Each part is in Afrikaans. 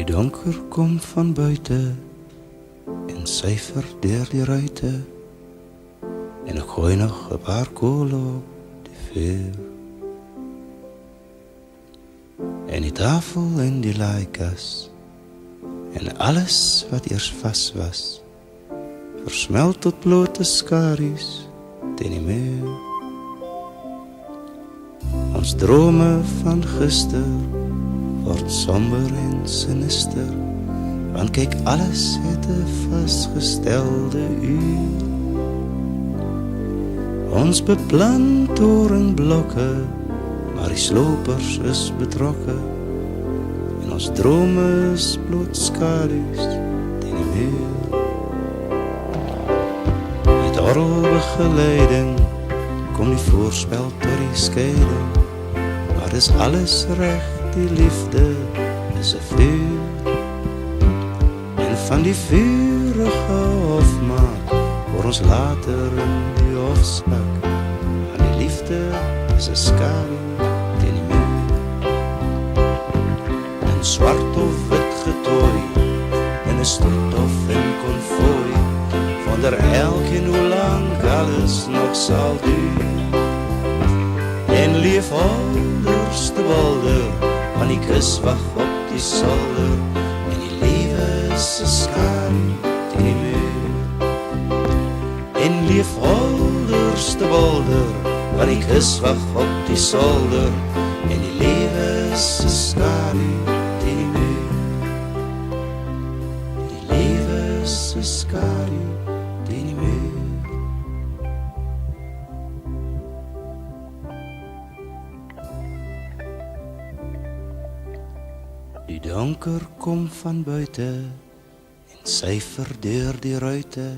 donker kom van buite en syfer deur die ruite en ek gooi nog 'n paar kool op die vuur. En die tafel en die laaikas en alles wat eers vas was versmelt tot blote skaries teen die muur. Ons drome van gister word somber en sinister, want kyk, alles het 'n vasgestelde uur. Ons beplan torenblokke, maar die slopers is betrokke en ons drome is bloot skadu's teen die muur. Met orgelbegeleiding kom die voorspel tot die skeiding, maar dis alles reg, die liefde is 'n vuur. En van die vurige hofmaat hoor ons later in die hofspak, maar die liefde is 'n skadu teen die muur. En swart of wit getooi, in 'n stoet of in konvooi, wonder elkeen hoe lank alles nog sal duur. En leef alders te walder, want die kus wag op die solder, en die lewe is 'n skadu teen die muur. En leef alders te walder, want die kus wag op die solder, en die lewe is 'n skadu teen die muur. Die lewe is 'n skadu teen die muur. Die donker kom van buite en syfer deur die ruite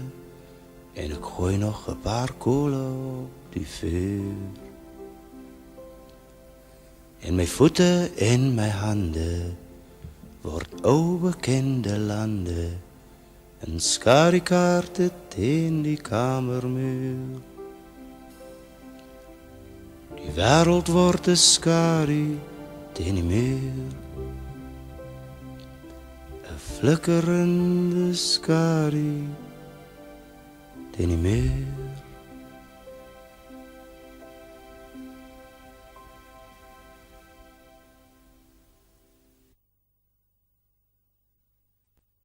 en ek gooi nog 'n paar koole op die vuur. En my voete en my hande word ou bekende lande en skadu-kaarte teen die kamermuur. Die wêreld word 'n skadu teen die muur. Flikkerende skadu teen die muur.